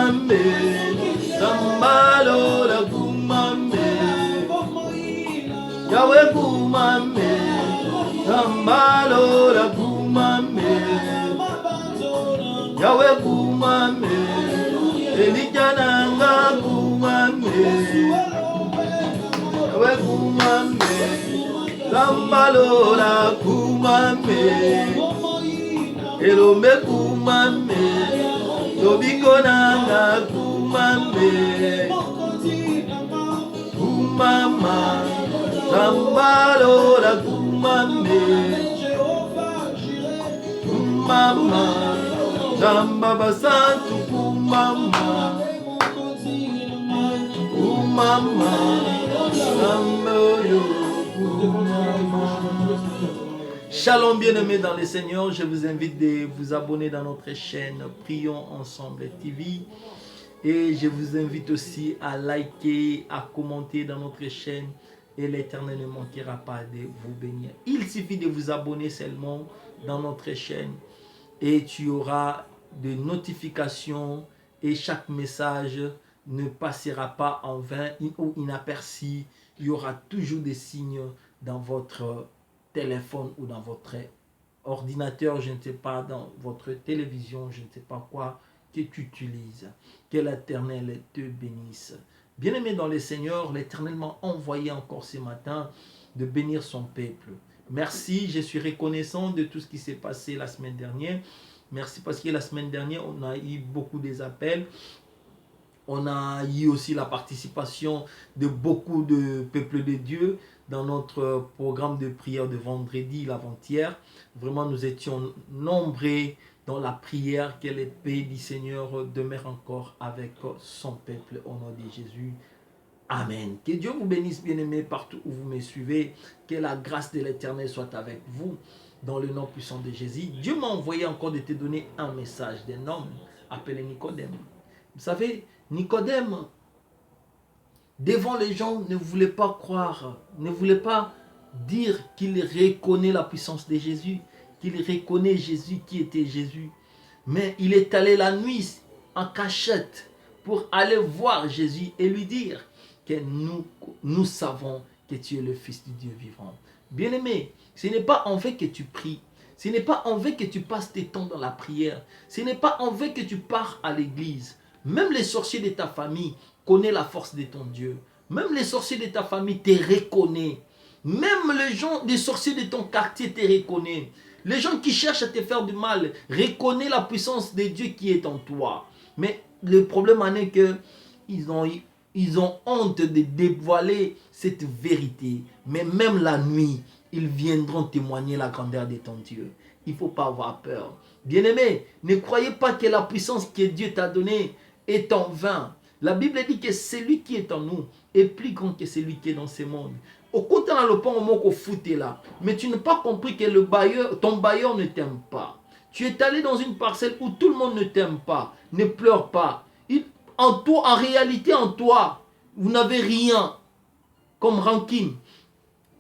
kumame, Sambalola kumame, Yahweh kumame, Sambalola kumame, Yahweh kumame, Elijananga kumame, Yahweh kumame, Sambalola kumame, Elombe kumame, Lobiko nanga kumame, kumama, Sambalola kumame, kumama, Samba santu kumama, kumama, Samboyo kumama. Shalom bien-aimés dans le Seigneur, je vous invite de vous abonner dans notre chaîne Prions Ensemble TV et je vous invite aussi à liker, à commenter dans notre chaîne et l'Éternel ne manquera pas de vous bénir. Il suffit de vous abonner seulement dans notre chaîne et tu auras des notifications et chaque message ne passera pas en vain ou inaperçu. Il y aura toujours des signes dans votre téléphone ou dans votre ordinateur, je ne sais pas, dans votre télévision, je ne sais pas quoi que tu utilises. Que l'Éternel te bénisse. Bien-aimé dans le Seigneur, l'Éternel m'a envoyé encore ce matin de bénir son peuple. Merci, je suis reconnaissant de tout ce qui s'est passé la semaine dernière. Merci parce que la semaine dernière, on a eu beaucoup d'appels. On a eu aussi la participation de beaucoup de peuples de Dieu dans notre programme de prière de vendredi, l'avant-hier. Vraiment, nous étions nombreux dans la prière. Que l'épée du Seigneur demeure encore avec son peuple au nom de Jésus. Amen. Que Dieu vous bénisse, bien-aimés, partout où vous me suivez. Que la grâce de l'Éternel soit avec vous dans le nom puissant de Jésus. Dieu m'a envoyé encore de te donner un message d'un homme appelé Nicodème. Vous savez, Nicodème, devant les gens, ne voulait pas croire, ne voulait pas dire qu'il reconnaît la puissance de Jésus, qu'il reconnaît Jésus qui était Jésus. Mais il est allé la nuit en cachette pour aller voir Jésus et lui dire que nous savons que tu es le Fils du Dieu vivant. Bien-aimé, ce n'est pas en vain que tu pries. Ce n'est pas en vain que tu passes tes temps dans la prière. Ce n'est pas en vain que tu pars à l'église. Même les sorciers de ta famille connaissent la force de ton Dieu. Même les sorciers de ta famille te reconnaissent. Même les sorciers de ton quartier te reconnaissent. Les gens qui cherchent à te faire du mal reconnaissent la puissance de Dieu qui est en toi. Mais le problème en est que ils ont honte de dévoiler cette vérité. Mais même la nuit, ils viendront témoigner la grandeur de ton Dieu. Il ne faut pas avoir peur. Bien-aimé, ne croyez pas que la puissance que Dieu t'a donnée est en vain. La Bible dit que celui qui est en nous est plus grand que celui qui est dans ce monde. Au côté dans le pont au mot qu'on foutait là, mais tu n'as pas compris que ton bailleur ne t'aime pas. Tu es allé dans une parcelle où tout le monde ne t'aime pas. Ne pleure pas. En réalité, en toi, vous n'avez rien comme rancune.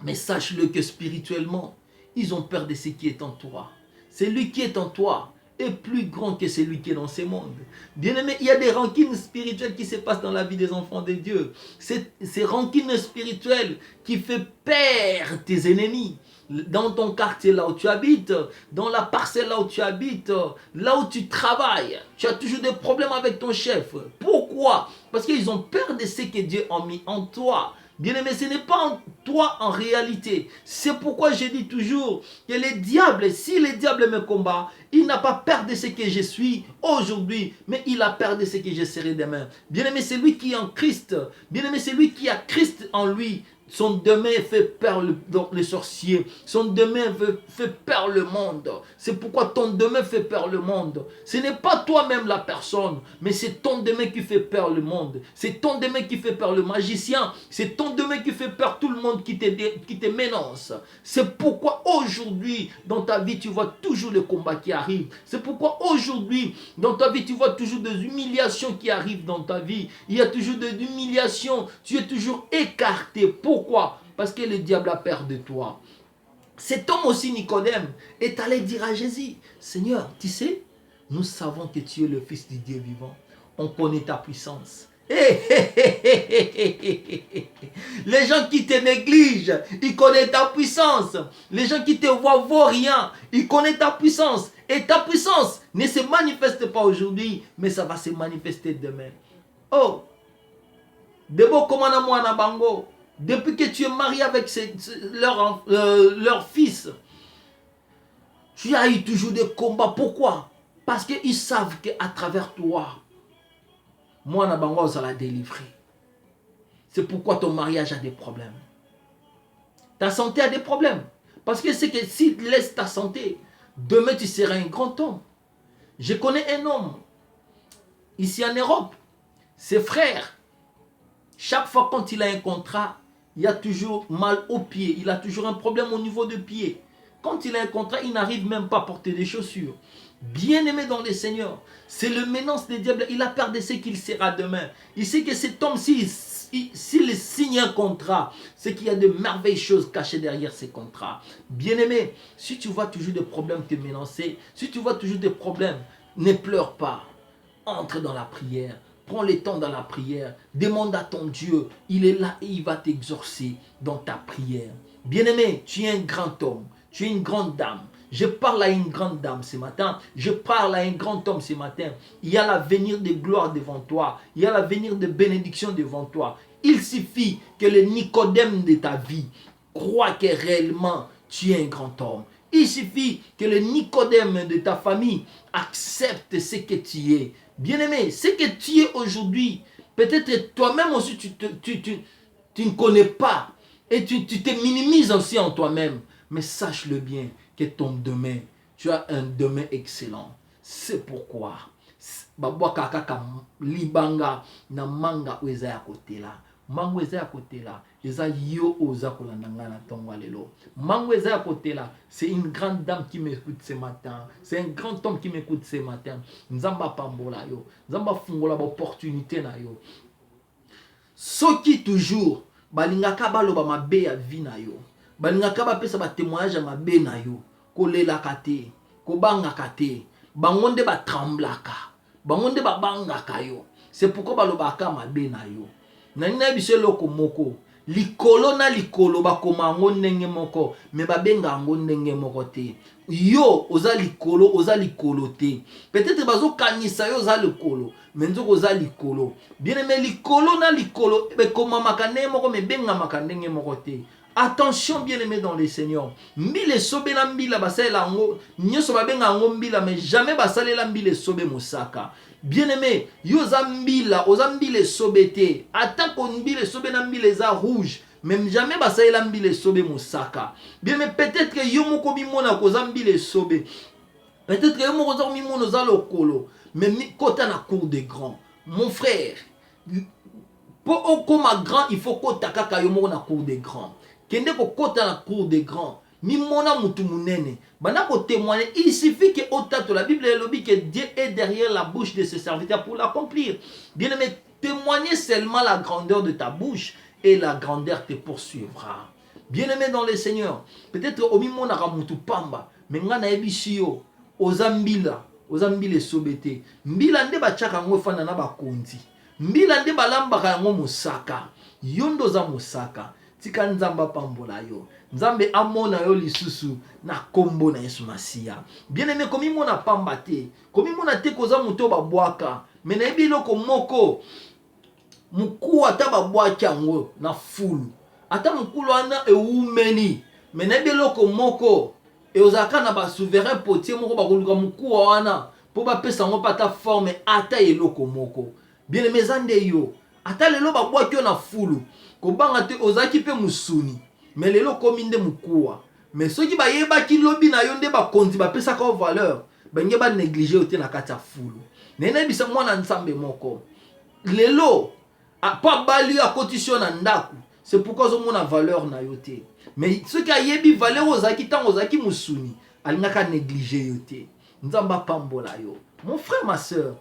Mais sache-le que spirituellement, ils ont peur de ce qui est en toi. Celui qui est en toi est plus grand que celui qui est dans ce monde. Bien-aimé, il y a des rancines spirituelles qui se passent dans la vie des enfants de Dieu. Ces rancines spirituelles qui font perdre tes ennemis. Dans ton quartier là où tu habites, dans la parcelle là où tu habites, là où tu travailles, tu as toujours des problèmes avec ton chef. Pourquoi? Parce qu'ils ont peur de ce que Dieu a mis en toi. Bien-aimé, ce n'est pas en toi en réalité. C'est pourquoi je dis toujours que le diable, si le diable me combat, il n'a pas peur de ce que je suis aujourd'hui, mais il a peur de ce que je serai demain. Bien-aimé, c'est lui qui est en Christ. Bien-aimé, c'est lui qui a Christ en lui. Son demain fait peur les sorciers. Son demain fait peur le monde. C'est pourquoi ton demain fait peur le monde. Ce n'est pas toi-même la personne, mais c'est ton demain qui fait peur le monde. C'est ton demain qui fait peur le magicien. C'est ton demain qui fait peur tout le monde qui te menace. C'est pourquoi aujourd'hui, dans ta vie, tu vois toujours le combat qui arrive. C'est pourquoi aujourd'hui, dans ta vie, tu vois toujours des humiliations qui arrivent dans ta vie. Il y a toujours des humiliations. Tu es toujours écarté. Pourquoi? Parce que le diable a peur de toi. Cet homme aussi, Nicodème, est allé dire à Jésus, Seigneur, tu sais, nous savons que tu es le Fils du Dieu vivant. on connaît ta puissance. Les gens qui te négligent, ils connaissent ta puissance. Les gens qui te voient rien, ils connaissent ta puissance. Et ta puissance ne se manifeste pas aujourd'hui, mais ça va se manifester demain. Oh, Debo Komana Mwana Bango, depuis que tu es marié avec leur fils, tu as eu toujours des combats. Pourquoi? Parce qu'ils savent qu'à travers toi, Mwana Bango, ça l'a délivré. C'est pourquoi ton mariage a des problèmes. Ta santé a des problèmes. Parce que c'est que si tu laisses ta santé, demain tu seras un grand homme. Je connais un homme, ici en Europe, ses frères, chaque fois quand il a un contrat, il a toujours mal au pied, il a toujours un problème au niveau du pied. Quand il a un contrat, il n'arrive même pas à porter des chaussures. Bien-aimé dans le Seigneur, c'est le menace des diables. Il a peur de ce qu'il sera demain. Il sait que cet homme, s'il signe un contrat, c'est qu'il y a de merveilleuses choses cachées derrière ces contrats. Bien-aimé, si tu vois toujours des problèmes te menacer, si tu vois toujours des problèmes, ne pleure pas. Entre dans la prière. Prends le temps dans la prière. Demande à ton Dieu. Il est là et il va t'exaucer dans ta prière. Bien-aimé, tu es un grand homme. Tu es une grande dame. Je parle à une grande dame ce matin. Je parle à un grand homme ce matin. Il y a l'avenir de gloire devant toi. Il y a l'avenir de bénédiction devant toi. Il suffit que le Nicodème de ta vie croit que réellement tu es un grand homme. Il suffit que le Nicodème de ta famille accepte ce que tu es. Bien-aimé, ce que tu es aujourd'hui, peut-être toi-même aussi tu ne connais pas. Et tu te minimises aussi en toi-même. Mais sache-le bien que ton demain, tu as un demain excellent. C'est pourquoi babwa kaka libanga na manga weza ya côté là. Mango weza ya côté là. Eza yo oza kolandanga na tongo lelo. Mango weza ya côté là, c'est une grande dame qui m'écoute ce matin. C'est un grand homme qui m'écoute ce matin. Nzamba pambola yo. Nzamba fungola opportunité na yo. Soki toujours balingaka baloba mabe ya vie na yo. Balingaka bapesa ba témoignage ya mabe na yo. Kolelaka te, kobangaka te. Bango nde batremblaka. Bango nde babangaka yo. C'est pourquoi balobaka mabe na yo. Nani na biso loko moko. Likolo na likolo bakoma ngo ndenge moko, me babenga ngo ndenge moko te. Yo oza likolo te. Peut-être bazo kanisa yo oza likolo, mais nzoko oza likolo. Bien aimé, likolo na likolo bekoma makane moko me benga makandenge moko te. Attention, bien-aimé dans les seigneurs. Mbile sobe na mbila basalela ngo, nyoso babenga ngo mbila, mais jamais basalela mbile sobe mosaka. Bien-aimé, yo zambila, ozambile sobe te. Attends mbile sobe na mbile za rouge, même jamais basalela mbile sobe mosaka. Bien-aimé, peut-être que yo moko bimona ko zambile sobe. Peut-être que yo moko za mimona za lokolo, mais kota na cour des grands. Mon frère, pour okoma grand, il faut kota kaka yo moko na cour des grands. Kende ko kota na cour des grands. Mimona mutu munene. Bana ko témoigner. Il suffit que otato, la Bible dit que Dieu est derrière la bouche de ses serviteurs pour l'accomplir. Bien aimé, témoignez seulement la grandeur de ta bouche et la grandeur te poursuivra. Bien aimé dans le Seigneur. Peut-être au mimona ramutu pamba. Mais ngana ebishio. Ozambila. Ozambile sobete. Mbila nde bachaka ngo fana na bakonzi. Mbila nde balambaka ngo musaka. Yondo za musaka. Tika nzamba pambola yo. Nzambe amona yo lisusu na kombo na Yesu Masia. Bien aimé, komi mona pamba te. Komi mona te koza muto babwaka. Mena ebi loko moko. Muku ata babwaki ango na fulu. Ata mukulu ana eumeni. Mena ebi loko moko. E ozaka na ba souverain potier moko bakoluka muku wana. Po ba pesa ngo pata forme ata eloko moko. Bien aimé zande yo. Ata lelo babwaki yo na fulu. Kobanga te ozaki pe musuni. Mais lelo komi nde mukuwa. Mais soki ba yebaki lobi na yo nde ba konti ba pesa ka valeur. Benge ba négliger ote na kati ya fulu. Nene bisa mwana nsambe moko. Lelo pa bali a cotisation na ndaku. C'est pourquoi zo mona valeur na yo te. Mais soki ayebi valeur ozaki tango ozaki musuni, alingaka négliger yo te. Nzamba pambola yo. Mon frère, ma soeur,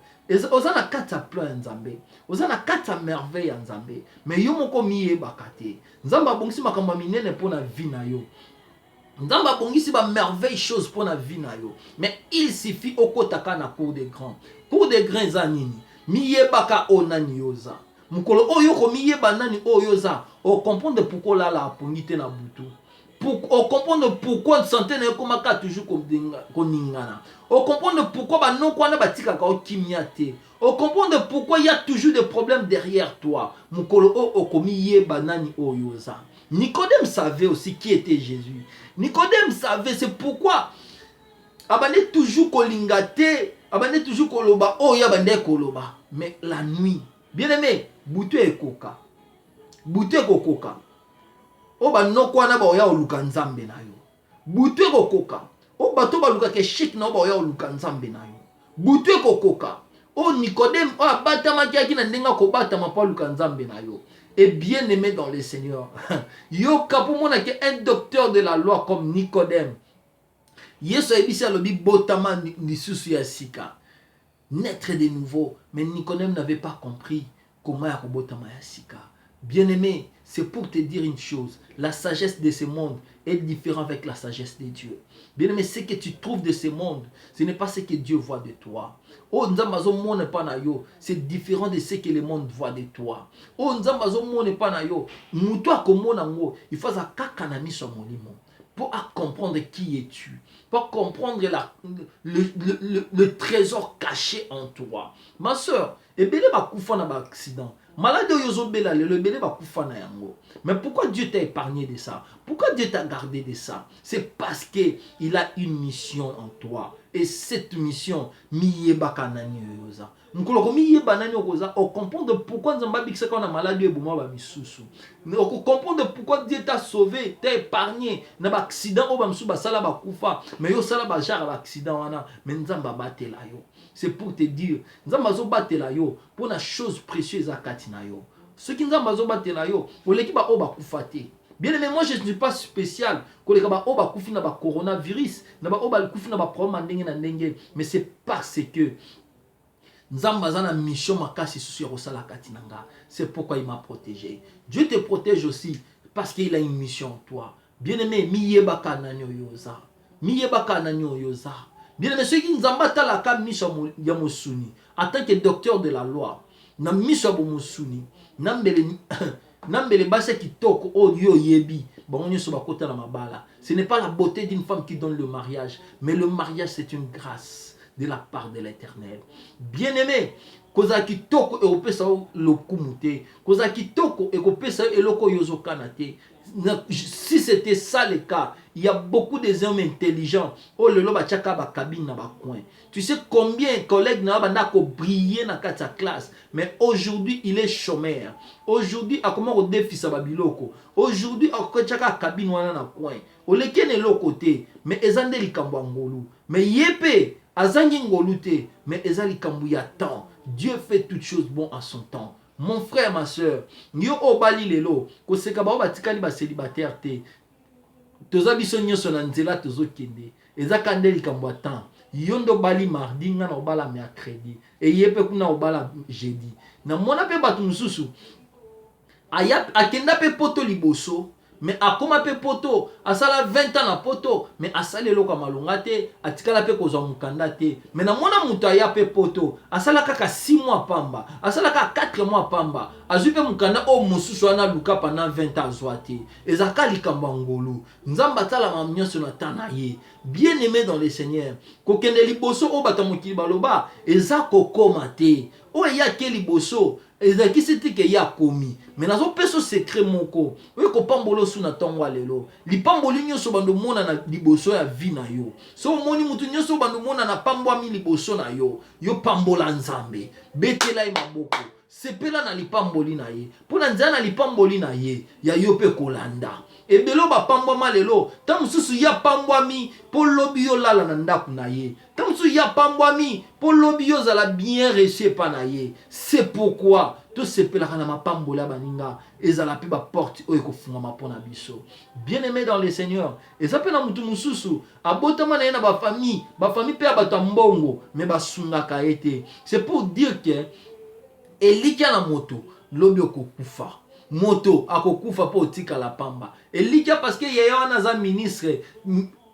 oza na kati ya plan ya Nzambe, oza na kati ya merveille ya Nzambe, mais yo moko miyebaka te. Nzambe abongisi makambo minene mpo na vie na yo. Nzambe abongisi ba merveille chose mpo na vie na yo. Mais il suffit okotaka na cour des grands. Cour des grands eza nini? miyebaka onani yoza mukolo oyo ko miyeba nani oyoza o comprendre pourquoi là la pongite na butu pour comprendre pourquoi santé na komaka toujours koningana o comprendre pourquoi ba non kwana batika ka okimiate o comprendre pourquoi il y a toujours des problèmes derrière toi mukolo o komiyeba nani oyoza. Nicodème savait aussi qui était Jésus. Nicodème savait, c'est pourquoi abane toujours kolingate, abane toujours koloba, oh ya bande koloba. Mais la nuit, bien aimé, bouté et coca. Bouté kokoka. O ba no kwana ba oya oluka nzambe na yo. Bouté kokoka. O bato ba luka ke shik na ba oya oluka nzambe na yo. Bouté kokoka. O Nicodème, o abatama ki na ndenga ko batama pa luka nzambe na yo. Et bien aimé dans le Seigneur. Yo kapumona ke un docteur de la loi comme Nicodème. Yesu ebisa lobi botama ni susu ya sika. Naître de nouveau, mais Nicodème n'avait pas compris comment ya botama ya sika. Bien aimé, c'est pour te dire une chose, la sagesse de ce monde est différente avec la sagesse de Dieu. Bien aimé, ce que tu trouves de ce monde, ce n'est pas ce que Dieu voit de toi. Oh, nzambazo mone pa na yo, c'est différent de ce que le monde voit de toi. Oh, nzambazo mone pa na yo, muto akomona ngo, il faut akaka na miso molimo pour comprendre qui es-tu, pour comprendre le trésor caché en toi. Ma soeur, ebele ba kufa na ba accident. Malade yozo bela le bele ba kufa na yango. Mais pourquoi Dieu t'a épargné de ça? Pourquoi Dieu t'a gardé de ça? C'est parce que il a une mission en toi. Et cette mission, miyeba kanani yoza. Mkoloko miyeba nani yoza, on comprend pourquoi nzamba bikisa quand on a maladie et bouma ba misusu. On comprend pourquoi Dieu t'a sauvé, t'a épargné na ba accident o ba msu ba sala ba kufa. Mais yo sala ba jar ba accident wana, mais nzamba batela yo. C'est pour te dire, nzamba zo batela yo pour na chose précieuse à katina yo. Ce qui nzamba zo batela yo, o leki ba o ba kufa te. Bien aimé, moi je ne suis pas spécial. Coronavirus, mais c'est parce que c'est pourquoi il m'a protégé. Dieu te protège aussi parce qu'il a une mission en toi. Bien aimé, bien aimé, ceux qui nous ambattent la mission en tant que docteur de la loi, na mission musuni, Nambele basa kitoko o yo yebi bangonyo so bakota na mabala. Ce n'est pas la beauté d'une femme qui donne le mariage, mais le mariage c'est une grâce de la part de l'Éternel. Bien-aimé, koza kitoko e opesa lokumute, koza kitoko e opesa eloko yozo kanate. Si c'était ça le cas, il y a beaucoup de hommes intelligents. Oh le loba chaka ba cabine na ba coin. Tu sais combien de collègues na ba ndako briller na sa classe, mais aujourd'hui il est chômeur. Aujourd'hui a comment au défi sa babiloko. Aujourd'hui a chaka cabine wana na coin. O lekene lo côté, mais ezande likambo ngolu. Mais yepe azangi ngolu te, mais ezali kambu ya temps. Dieu fait toutes choses bon à son temps. Mon frère, ma soeur, yo obali lelo, ko seka ba batikali ba célibataire te. Toza biso nyoso na nzela tozo kende. Eza kande likambo temps. Yondo bali mardi nga na obala mercredi. E yepe kuna obala jeudi. Na mona pe batu mususu. Aya akenda pe poto liboso. Mais akoma pe poto, asala 20 ans na poto, mais asala loka malonga te, atikala pe kozwa mukanda te. Mais na mona muta ya pe poto, asala kaka 6 mois pamba, asala kaka 4 mois pamba, azwi pe mukanda o mususu ana luka pendant 20 ans zwate. Ezaka likamba ngolu. Nzamba tala mamnyoso na tana ye. Bien aimé dans le Seigneur. Kokende liboso o batamukili baloba, ezako koma te. O ya ke liboso. Ezaki c'était que ya komi mais nazo peso secret moko oyo ko pambolo su na tongo lelo lipamboli nyoso bando mona na liboso ya vi na yo so moni mutu nyoso bando mona na pambwa mi liboso na yo yo pambola nzambe betela e maboko sepela na lipamboli na ye pona nzana lipamboli na ye ya yo pe kolanda ebelo ba pambwa lelo tamususu ya pambwa mi po lobi yo lala na ndaku na ye tamususu ya pambwa mi po lobi yo zala bien reçu pa na ye. C'est pourquoi tout se pela kana mapambola baninga ezala pe ba porte oyo ko funga mapona biso. Bien aimé dans le Seigneur, eza pe na mutu mususu abotama na ye na ba famille pe abata mbongo mais basunga ka ete. C'est pour dire que elikia na moto lobi okokufa. Moto akokufa po tika la pamba. Elikia parce que yaya wana za ministre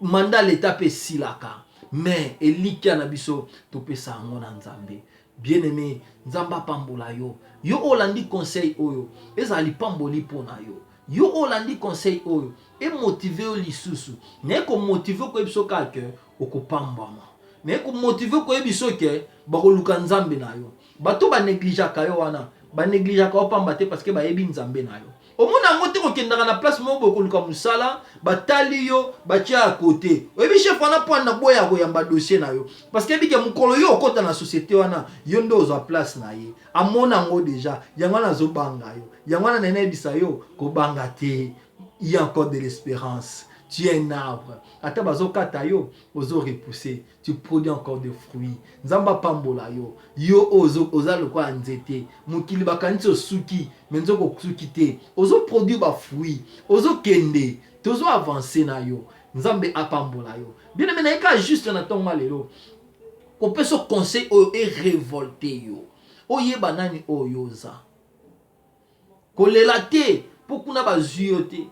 mandat l'état pe silaka. Mais elikia na biso to pesa ngo na nzambe. Bien-aimé, nzamba pambola yo. Yo olandi conseil oyo. Ezali pamboli pona yo. Yo olandi conseil oyo. Et motiver yo lisusu. Ne ko motiver ko ebiso kake okopambama. Mais ko motiver ko ebiso ke bakoluka nzambe na yo. Bato ba négligaka yo wana. Ba négligaka opamba te parce que ba yebi nzambe na yo. Omona ngote ko kendaka na place mo bokoluka musala, batali yo, batia à côté. Oyebi chef wana point na boya ko yamba dossier na yo. Parce que bika mukolo yo okota na société wana, yo ndo ozo place na ye. Amona ngo déjà, yango na zo banga yo. Yango na nene bisa yo ko banga te. Il y a encore de l'espérance. Tu es un arbre. Ata bazo kata yo, ozo repousser. Tu produis encore des fruits. Nzamba pambola yo. Yo oza lokwa nzete. Mukili bakanisi osuki, menzo ko suki te. Ozo produire ba fruits. Ozo kende. Tozo avancer na yo. Nzambe apambola yo. Bien aimé na eka juste na tonga lelo. Ko peso conseil o e révolté yo. Oye banani oyoza. Kolela te pokuna bazuyo te.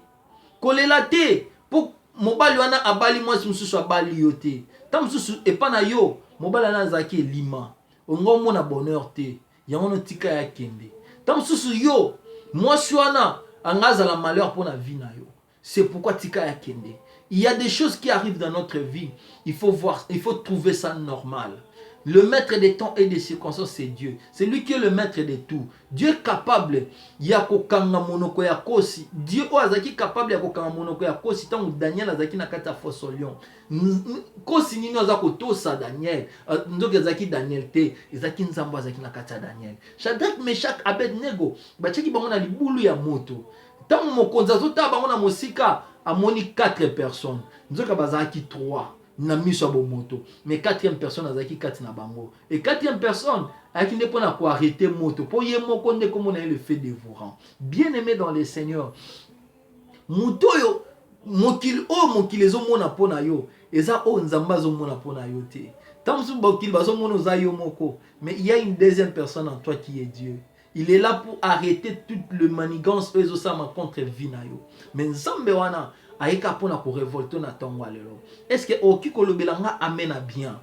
Kolela te pour mobali wana abali mwasi mususu abali yo te. Ta mususu epana yo mobali wana azaki elima. Ongo mona bonheur te. Yango no tika ya kende. Ta mususu yo mwasi wana angaza la malheur pour la vie na yo. C'est pourquoi tika ya kende. Il y a des choses qui arrivent dans notre vie. Il faut voir, il faut trouver ça normal. Le maître des temps et des circonstances, c'est Dieu. C'est lui qui est le maître de tout. Dieu est capable. Yakokanga monoko ya kosi. Dieu azaki capable yakokanga monoko ya kosi. Tant Daniel azaki na kata fosse lion. Kosi nino azako tosa Daniel. Ndoki azaki Daniel te. Ezaki nzambo azaki na kata Daniel. Shadrach, Meshach, Abednego. Bachaki bango na libulu ya moto. Tant mokonza zota bango na mosika amoni 4 personnes. Nzoka bazaki 3. Na miso moto, mais 4e personne azaki kati na bango, et 4e personne aki ne pona ko arrêter moto po ye moko nde comme on a le fait dévorant. Bien aimé dans le Seigneur, moto yo mokil ezo mona pona yo eza o nzamba zo mona pona yo te. Tamsu mokil bazo mona za yo moko, mais il y a une deuxième personne en toi qui est Dieu. Il est là pour arrêter toute le manigance ezo sama contre vie na yo. Mais nzambe wana aika pona ko révolter na tongo lelo. Est-ce que oki kolobelanga amen a bien?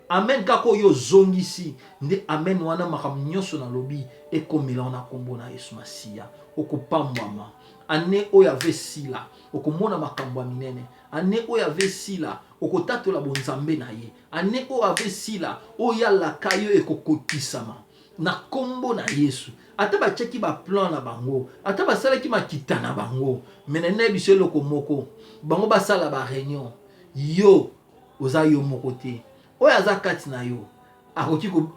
Amen kako yo zongisi nde amen wana makam nyonso na lobi e komela na kombo na Yesu Masia. Okopambwama. Ane oyo ave sila okomona makambo minene. Ane oyo ave sila okotatola bonzambe na ye. Ane oyo ave sila oya lakayo ekokokisama na kombo na Yesu. Ata ba cheki ba plan na bango, ata ba sala ki makita na bango, menene biso loko moko, bango ba sala ba réunion. Yo oza yo moko te. Oya za kati na yo. Akoki ko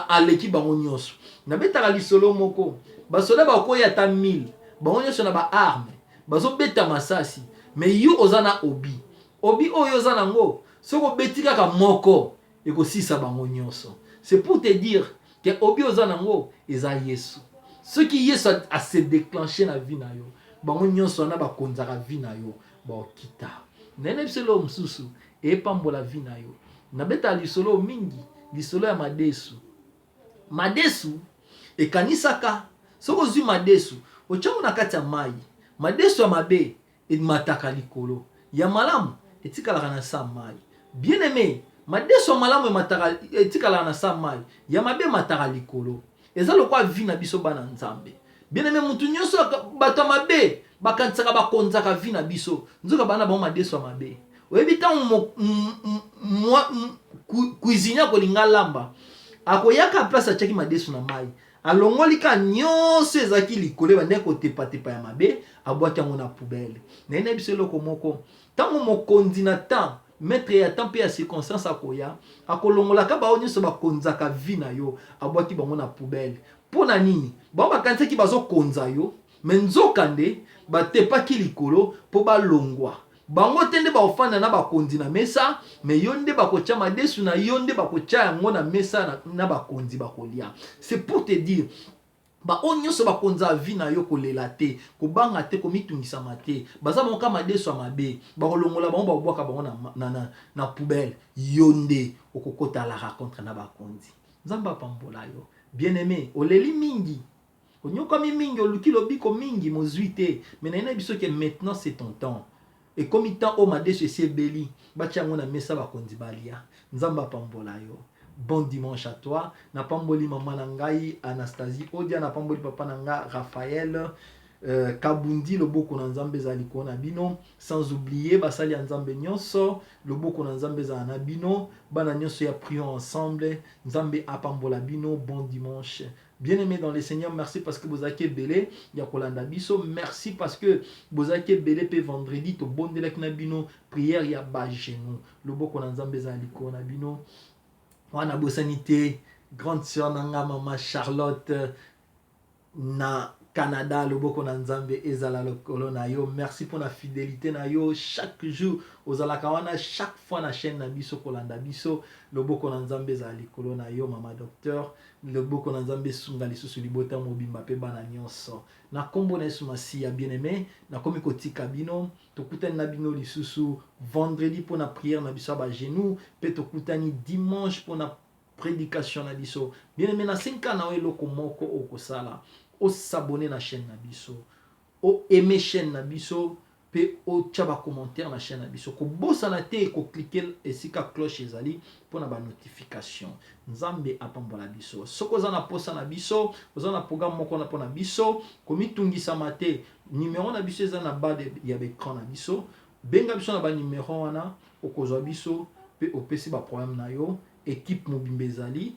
aleki bango nyonso. Na betaka lisolo moko, ba soda ba ko ya ta 1000, bango nyonso na ba arme, bazo beta masasi, mais yo oza na obi. Obi oyo oza nango, soko betika ka moko, eko sisa bango nyonso. C'est pour te dire que obi oza nango eza Yesu. Ce qui Yesu a se déclenché na vie na yo, bango nyonso na ba konzaka vie na yo, ba okita. Nene biselo msusu e pambola vie na yo. Na beta lisolo mingi, lisolo ya madesu. Madesu e kanisaka, soko zui madesu, ochango na kati ya mai. Madesu ya mabe e mataka likolo. Ya malamu etikala na sa mai. Bien aimé, madesu ya malamu etikala na sa mai. Ya mabe mataka likolo. Eza lokwa vi na biso bana nzambe. Bien aimé, mutu nyonso bato mabe bakansaka bakonzaka vi na biso. Nzoka bana ba madesu ya mabe. Oyebi tango cuisinier kolinga lamba akoyaka place achaki madesu na mai. Alongolika nyonso ezaki likolo bande ko tepa ya mabe, abwaki yango na poubelle. Nene biso loko moko. Tango mokonzi na temps maître ya temps pe ya circonstance akoya akolongolaka ba nyonso bakonzaka vi na yo, abwaki bango na poubelle. Pona nini? Bango bakansaki bazo konza yo, mais nzokande batepaki likolo po balongwa. Bango tende ba ofanda na bakonzi na mesa, mais yo nde bakocha madesu na yo nde bakocha yango na mesa na bakonzi bakolia. C'est pour te dire ba onyoso bakonza vi na yo kolela te, kobanga te, komitungisa mate. Baza monka madesu mabe, ba kolongola bango ba bwaka bango na poubelle. Yonde okokota la rencontre na bakonzi. Nzamba pambola yo. Bien-aimé, oleli mingi. Onyoka mingi oluki lobiko mingi mozuite, mais na biso que maintenant c'est ton temps. Et comme il t'a omadé chez ces belli, batiango na mesa bakonzi balia. Nzamba pambola yo. bon dimanche à toi. Napamboli maman nangai Anastasie Odia, napamboli papa nanga Raphaël Kabundi, le boko na nzambe ezali kona bino, sans oublier basali ya nzambe nyonso, le boko na nzambe ezali na bino, bana nyonso ya prions ensemble, nzambe apambola bino, bon dimanche. Bien-aimés dans le Seigneur, merci parce que vous avez belé, ya kolanda biso, merci parce que vous avez belé pe vendredi, to bondelek na bino, prière ya ba genou, le boko na nzambe ezali kona bino, wana bosanité, grande sœur nanga mama Charlotte, na Canada, le boko na nzambe ezala lokolo na yo. Merci pour la fidélité na yo. Chaque jour, ozala kawana, chaque fois na chaîne na biso kolanda biso, le boko na nzambe ezala likolo na yo, mama docteur. Le boko na nzambe sunga lisusu libota mobimba pe bana nyonso. Na kombo na Yesu masi ya bien-aimé, na komi kotika bino, tokutani na bino lisusu vendredi pour na prière na biso ba genou, pe tokutani dimanche pour na prédication na biso. Bien-aimé na 5 ans na eloko moko okosala. O s'abonner na chaîne na biso, o aimer chaîne na biso, pe o tchaba commentaire na chaîne na biso. Ko bossa na te ko cliquer esika cloche ezali pour na ba notification. Nzambe apambola biso. Soko za na posa na biso, oza na programme moko na pona biso, komi tungisa mate numéro na biso eza na bas ya écran na biso. Benga biso na ba numéro wana okozwa biso pe opesi ba problème na yo, équipe mobimbe ezali.